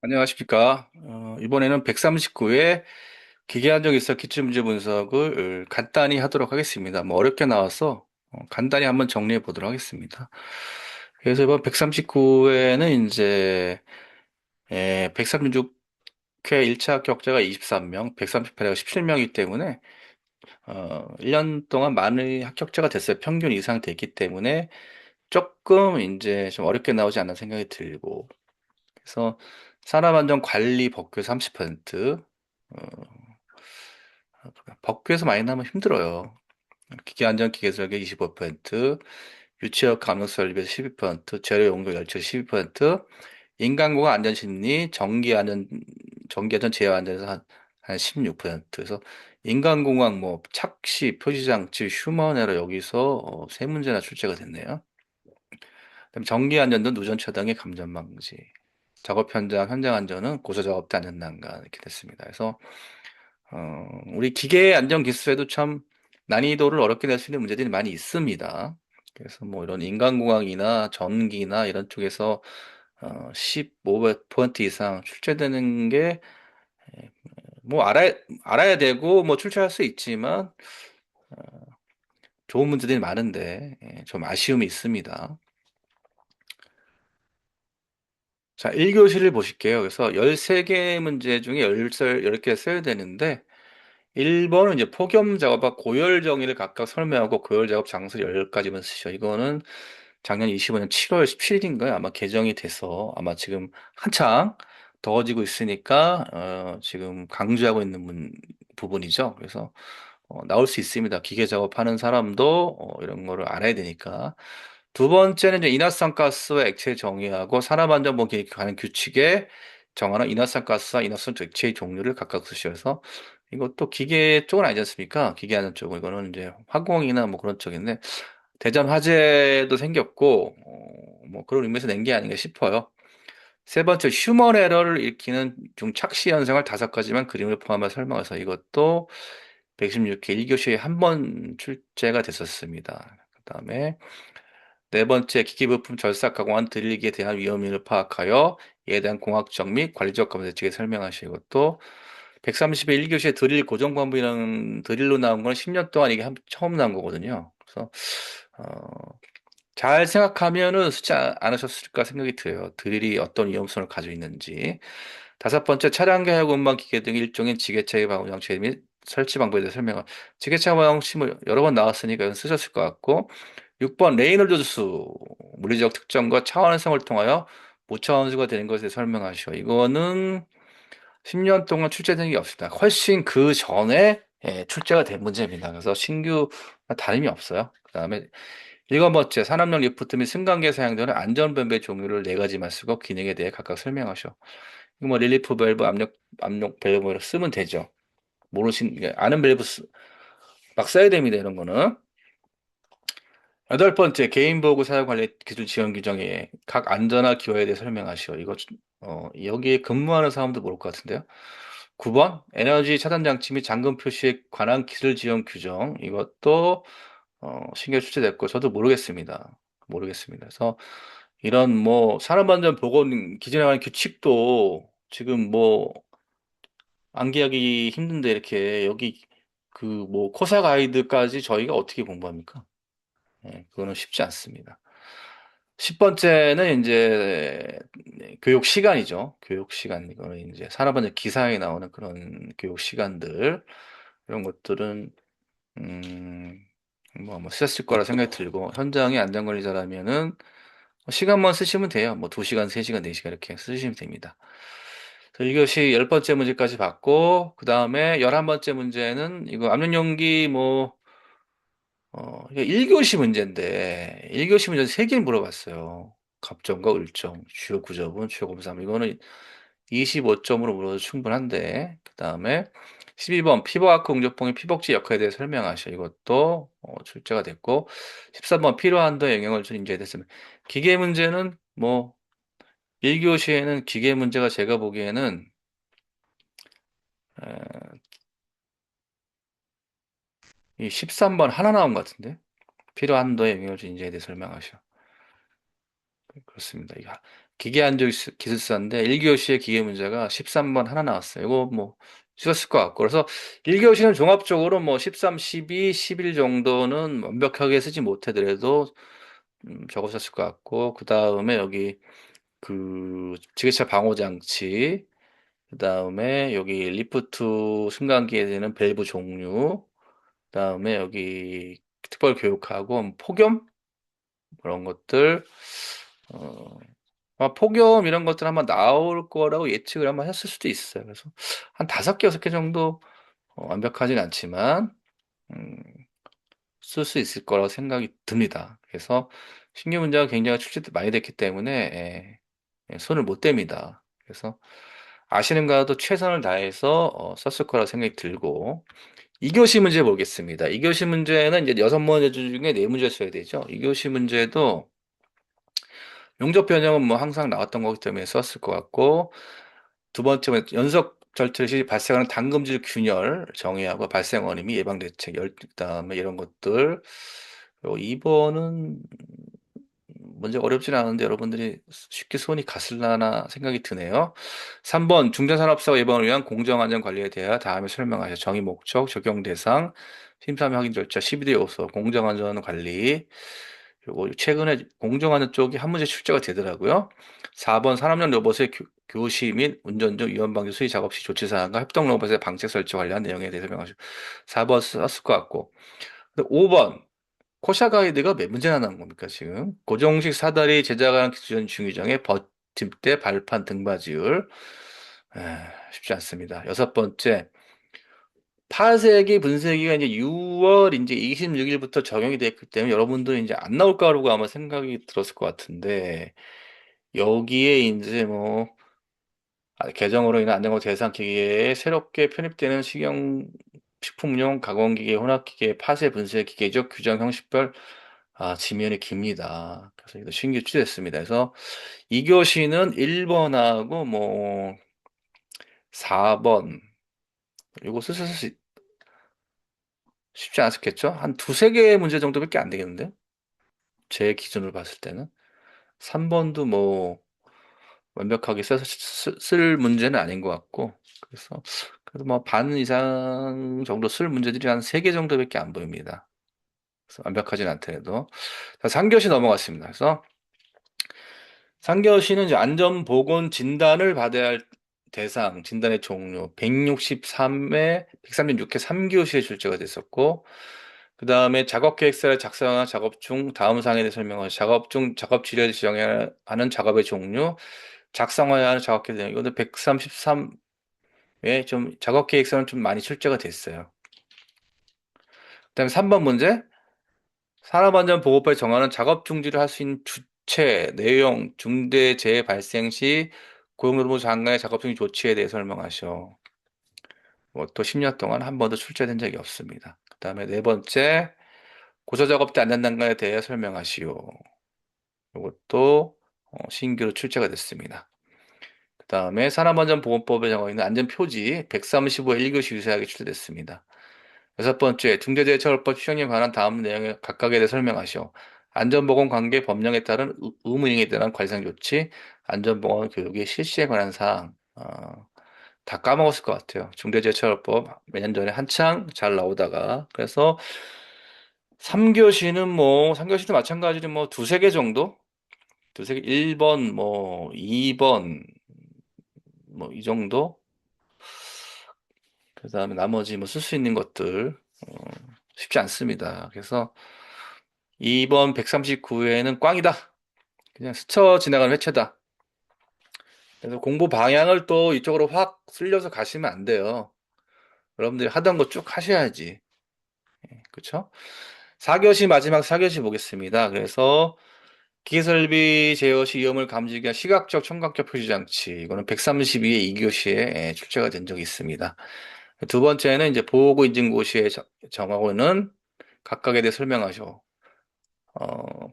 안녕하십니까. 이번에는 139회 기계안정 일사 기출문제 분석을 간단히 하도록 하겠습니다. 뭐 어렵게 나와서 간단히 한번 정리해 보도록 하겠습니다. 그래서 이번 139회는 이제 136회 1차 합격자가 23명, 138회가 17명이기 때문에 1년 동안 많은 합격자가 됐어요. 평균 이상 됐기 때문에 조금 이제 좀 어렵게 나오지 않나 생각이 들고, 그래서 산업안전관리 법규 30%, 법규에서 많이 나면 힘들어요. 기계안전 기계설계 25%, 유치역 감염설비에서 12%, 재료 용도 열처 12%, 인간공학 안전심리, 전기안전 제어안전에서 한 16%. 그래서 인간공학 뭐 착시, 표시장치, 휴먼에러 여기서 세 문제나 출제가 됐네요. 그다음에 전기안전도 누전 차단기 감전 방지, 작업 현장 안전은 고소 작업대 안전 난간 이렇게 됐습니다. 그래서 우리 기계 안전 기술에도 참 난이도를 어렵게 낼 수 있는 문제들이 많이 있습니다. 그래서 뭐 이런 인간공학이나 전기나 이런 쪽에서 15% 이상 출제되는 게 뭐 알아야 되고 뭐 출제할 수 있지만 좋은 문제들이 많은데 좀 아쉬움이 있습니다. 자, 1교시를 보실게요. 그래서 13개 문제 중에 10개 써야 되는데 1번은 이제 폭염 작업과 고열 정의를 각각 설명하고 고열 작업 장소 10가지만 쓰셔. 이거는 작년 25년 7월 17일인가요? 아마 개정이 돼서 아마 지금 한창 더워지고 있으니까 지금 강조하고 있는 부분이죠. 그래서 나올 수 있습니다. 기계 작업하는 사람도 이런 거를 알아야 되니까. 두 번째는 이제 인화성가스와 액체 정의하고 산업안전보건에 관한 규칙에 정하는 인화성가스와 인화성 액체의 종류를 각각 쓰셔서, 이것도 기계 쪽은 아니지 않습니까? 기계하는 쪽은 이거는 이제 화공이나 뭐 그런 쪽인데 대전 화재도 생겼고 뭐 그런 의미에서 낸 게 아닌가 싶어요. 세 번째, 휴먼 에러를 일으키는 중착시 현상을 5가지만 그림을 포함해 설명해서, 이것도 116회 1교시에 한 번 출제가 됐었습니다. 그다음에 네 번째, 기기 부품 절삭 가공한 드릴기에 대한 위험을 파악하여 이에 대한 공학적 및 관리적 검사 대책에 설명하시고, 또 130회 1교시에 드릴 고정 관부이라는 드릴로 나온 건 10년 동안 이게 처음 나온 거거든요. 그래서 어, 잘 생각하면은 쓰지 않으셨을까 생각이 들어요. 드릴이 어떤 위험성을 가지고 있는지. 다섯 번째, 차량 개혁 운반 기계 등 일종의 지게차의 방호 장치 및 설치 방법에 대해 설명을. 지게차 방호 장치 뭐 여러 번 나왔으니까 이건 쓰셨을 것 같고. 6번, 레이놀드 수 물리적 특성과 차원성을 통하여 무차원수가 되는 것에 설명하시오. 이거는 10년 동안 출제된 게 없습니다. 훨씬 그 전에 출제가 된 문제입니다. 그래서 신규 다름이 없어요. 그다음에 일곱 번째, 산업용 리프트 및 승강기에 사용되는 안전변배 종류를 네 가지만 쓰고 기능에 대해 각각 설명하셔. 이거 뭐 릴리프 밸브, 압력 밸브 이렇게 쓰면 되죠. 아는 밸브 막 써야 됩니다. 이런 거는. 여덟 번째, 개인 보호구 사용 관리 기준 지원 규정에 각 안전화 기호에 대해 설명하시오. 이거 여기에 근무하는 사람도 모를 것 같은데요. 9번, 에너지 차단 장치 및 잠금 표시에 관한 기술 지원 규정. 이것도 신규 출제됐고 저도 모르겠습니다. 그래서 이런 뭐 산업안전보건 기준에 관한 규칙도 지금 뭐 암기하기 힘든데, 이렇게 여기 그 뭐 코사 가이드까지 저희가 어떻게 공부합니까? 그거는 쉽지 않습니다. 10번째는 이제 교육 시간이죠. 교육 시간. 이거는 이제 산업안전 기사에 나오는 그런 교육 시간들. 이런 것들은 음, 뭐 쓰셨을 거라 생각이 들고, 현장의 안전관리자라면은 시간만 쓰시면 돼요. 뭐 2시간, 3시간, 4시간 이렇게 쓰시면 됩니다. 그래서 1교시 10번째 문제까지 받고, 그 다음에 11번째 문제는 이거 압력용기 뭐 이게 1교시 문제인데, 1교시 문제 3개 물어봤어요. 갑점과 을점, 주요 구조분, 주요 검사물. 이거는 25점으로 물어도 충분한데, 그 다음에 12번 피부아크 응접봉의 피복지 역할에 대해 설명하셔. 이것도 출제가 됐고, 13번 필요한 더 영향을 준 인재에 대해서. 기계 문제는 뭐 1교시에는 기계 문제가 제가 보기에는 에, 이 13번 하나 나온 것 같은데, 필요한 더 영향을 준 인재에 대해 설명하셔. 그렇습니다. 기술사인데 1교시에 기계 문제가 13번 하나 나왔어요. 이거 뭐 쉬웠을 것 같고. 그래서 1교시는 종합적으로 뭐 13, 12, 11 정도는 완벽하게 쓰지 못하더라도 적으셨을 것 같고, 그 다음에 여기 그 지게차 방호 장치, 그 다음에 여기 리프트 승강기에 되는 밸브 종류, 그 다음에 여기 특별 교육하고 폭염 그런 것들, 어, 폭염 이런 것들 한번 나올 거라고 예측을 한번 했을 수도 있어요. 그래서 한 다섯 개, 여섯 개 정도 완벽하진 않지만 음, 쓸 수 있을 거라고 생각이 듭니다. 그래서 신규 문제가 굉장히 출제 많이 됐기 때문에 손을 못 댑니다. 그래서 아시는 가도 최선을 다해서 썼을 거라고 생각이 들고 2교시 문제 보겠습니다. 2교시 문제는 이제 여섯 문제 중에 네 문제 써야 되죠. 2교시 문제도 용접 변형은 뭐 항상 나왔던 거기 때문에 썼을 것 같고 두 번째는 연속 절투 시 발생하는 당금질 균열 정의하고 발생 원인이 예방 대책 그다음에 이런 것들 그리고 2번은 문제 어렵진 않은데 여러분들이 쉽게 손이 갔을라나 생각이 드네요. 3번 중대산업사고 예방을 위한 공정안전관리에 대해 다음에 설명하셔. 정의 목적, 적용 대상, 심사위 확인 절차, 12대 요소, 공정안전관리. 그리고 최근에 공정안전 쪽이 한 문제 출제가 되더라고요. 4번 산업용 로봇의 교시 및 운전 중 위험 방지 수의 작업 시 조치 사항과 협동 로봇의 방책 설치 관련 내용에 대해서 설명하시고 4번 썼을 것 같고 5번 코샤 가이드가 몇 문제나 나온 겁니까, 지금? 고정식 사다리 제작한 기준 중위정의 버팀대 발판 등받이율. 쉽지 않습니다. 여섯 번째, 파쇄기 분쇄기가 이제 6월 이제 26일부터 적용이 됐기 때문에 여러분들 이제 안 나올 거라고 아마 생각이 들었을 것 같은데, 여기에 이제 뭐, 개정으로 인한 안전과 대상기계에 새롭게 편입되는 식품용 가공기계, 혼합기계, 파쇄 분쇄 기계적 규정 형식별 지면이 깁니다. 그래서 이거 신규 추가됐습니다. 그래서 2교시는 1번하고 뭐 4번 이거 쓰실 쉽지 않았겠죠? 한 두세 개 문제 정도밖에 안 되겠는데? 제 기준으로 봤을 때는 3번도 뭐 완벽하게 쓸 문제는 아닌 것 같고 그래서 그래도 뭐 반 이상 정도 쓸 문제들이 한 세 개 정도밖에 안 보입니다. 그래서 완벽하진 않더라도 자, 3교시 넘어갔습니다. 그래서 3교시는 이제 안전보건 진단을 받아야 할 대상, 진단의 종류, 163회, 136회 3교시에 출제가 됐었고, 그 다음에 작업계획서를 작성한 작업 중 다음 사항에 대해 설명하고, 작업 중 작업 지뢰를 지정해야 하는 작업의 종류, 작성해야 하는 작업계획 내용, 이거는 133회 좀 작업계획서는 좀 많이 출제가 됐어요. 그 다음에 3번 문제, 산업안전보건법에 정하는 작업 중지를 할 수 있는 주체, 내용, 중대 재해 발생 시 고용노동부 장관의 작업 중지 조치에 대해 설명하셔. 뭐 또 10년 동안 한 번도 출제된 적이 없습니다. 그 다음에 네 번째, 고소작업 때 안전단계에 대해 설명하시오. 이것도 신규로 출제가 됐습니다. 그 다음에 산업안전보건법에 정하고 있는 안전표지 135의 1교시 유사하게 출제됐습니다. 여섯 번째, 중대재해처벌법 시행에 관한 다음 내용의 각각에 대해 설명하시오. 안전보건 관계 법령에 따른 의무행위에 대한 관리상 조치, 안전보건 교육의 실시에 관한 사항, 다 까먹었을 것 같아요. 중대재해처벌법 몇 년 전에 한창 잘 나오다가, 그래서 3교시는 뭐, 3교시도 마찬가지로 뭐 두세 개 정도? 두세 개, 1번, 뭐, 2번, 뭐, 이 정도? 그 다음에 나머지 뭐 쓸 수 있는 것들, 쉽지 않습니다. 그래서 2번 139회는 꽝이다. 그냥 스쳐 지나가는 회차다. 그래서 공부 방향을 또 이쪽으로 확 쓸려서 가시면 안 돼요. 여러분들이 하던 거 쭉 하셔야지. 그쵸? 4교시 마지막 4교시 보겠습니다. 그래서 기계설비 제어 시 위험을 감지하기 위한 시각적 청각적 표시장치. 이거는 132의 2교시에 출제가 된 적이 있습니다. 두 번째는 이제 보호구 인증고시에 정하고는 각각에 대해 설명하셔.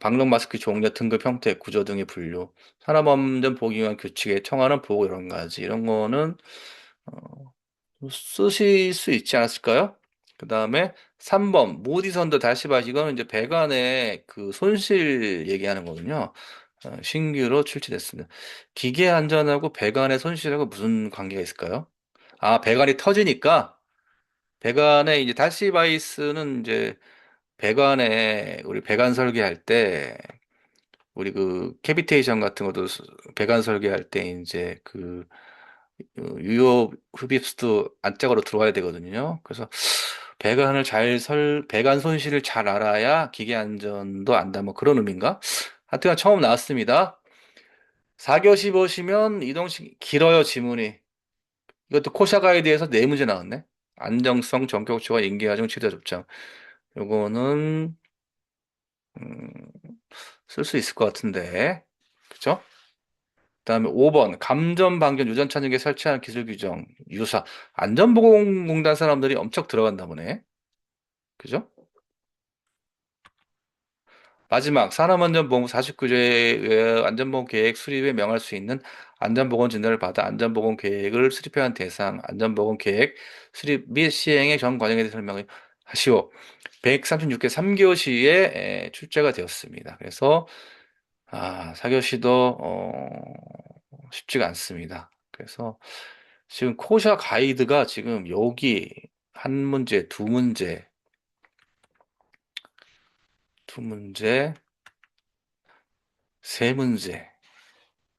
방역 마스크 종류, 등급 형태, 구조 등의 분류, 산업안전 보기 위한 규칙에 청하는 보고 이런 가지 이런 거는 쓰실 수 있지 않았을까요? 그 다음에 3번 모디선더 다시 봐 이거는 이제 배관의 그 손실 얘기하는 거군요. 신규로 출시됐습니다. 기계 안전하고 배관의 손실하고 무슨 관계가 있을까요? 아, 배관이 터지니까 배관에 이제 다시바이스는 이제 배관에 우리 배관 설계할 때 우리 그 캐비테이션 같은 것도 배관 설계할 때 이제 그 유효 흡입수도 안짝으로 들어와야 되거든요. 그래서 배관 손실을 잘 알아야 기계 안전도 안다. 뭐 그런 의미인가? 하여튼 처음 나왔습니다. 4교시 보시면 이동식 길어요, 지문이. 이것도 코샤 가이드에서 네 문제 나왔네. 안정성, 전격 초과, 인계하정, 최대 접장. 요거는 쓸 수 있을 것 같은데. 그죠? 그다음에 5번 감전 방전 유전 차징에 설치하는 기술 규정 유사 안전보건공단 사람들이 엄청 들어간다 보네. 그죠? 마지막 산업안전보건부 49조에 의해 안전보건 계획 수립에 명할 수 있는 안전보건 진단을 받아 안전보건 계획을 수립해야 하는 대상 안전보건 계획 수립 및 시행의 전 과정에 대해 설명을 하시오. 136개 3교시에 출제가 되었습니다. 그래서 4교시도 쉽지가 않습니다. 그래서 지금 코샤 가이드가 지금 여기 한 문제, 두 문제, 두 문제, 세 문제,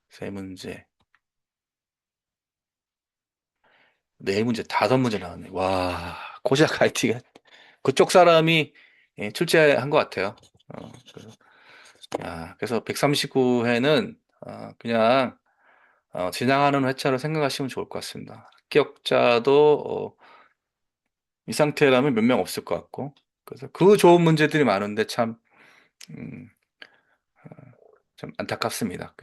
세 문제, 네 문제, 다섯 문제 나왔네. 와, 코샤 가이드가 그쪽 사람이 출제한 것 같아요. 그래서, 그래서 139회는 그냥 지나가는 회차로 생각하시면 좋을 것 같습니다. 합격자도 이 상태라면 몇 명 없을 것 같고, 그래서 그 좋은 문제들이 많은데 음, 참 안타깝습니다.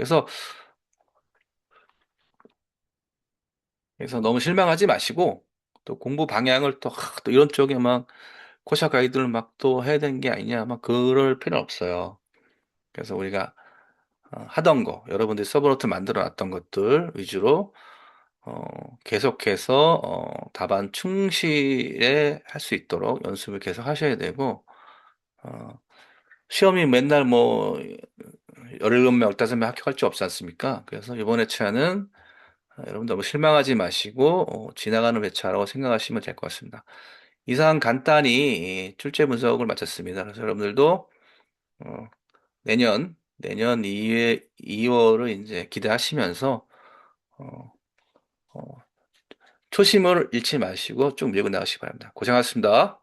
그래서 너무 실망하지 마시고, 또 공부 방향을 또 이런 쪽에 막 코샤 가이드를 막 또 해야 되는 게 아니냐, 막 그럴 필요는 없어요. 그래서 우리가 하던 거, 여러분들이 서브노트 만들어 놨던 것들 위주로 어, 계속해서 답안 충실에 할 수 있도록 연습을 계속 하셔야 되고, 어, 시험이 맨날 뭐 17명, 15명 합격할 줄 없지 않습니까? 그래서 이번 회차는 여러분 너무 실망하지 마시고 지나가는 회차라고 생각하시면 될 것 같습니다. 이상 간단히 출제 분석을 마쳤습니다. 그래서 여러분들도 어, 내년 2월을 이제 기대하시면서 어, 어, 초심을 잃지 마시고 쭉 밀고 나가시기 바랍니다. 고생하셨습니다.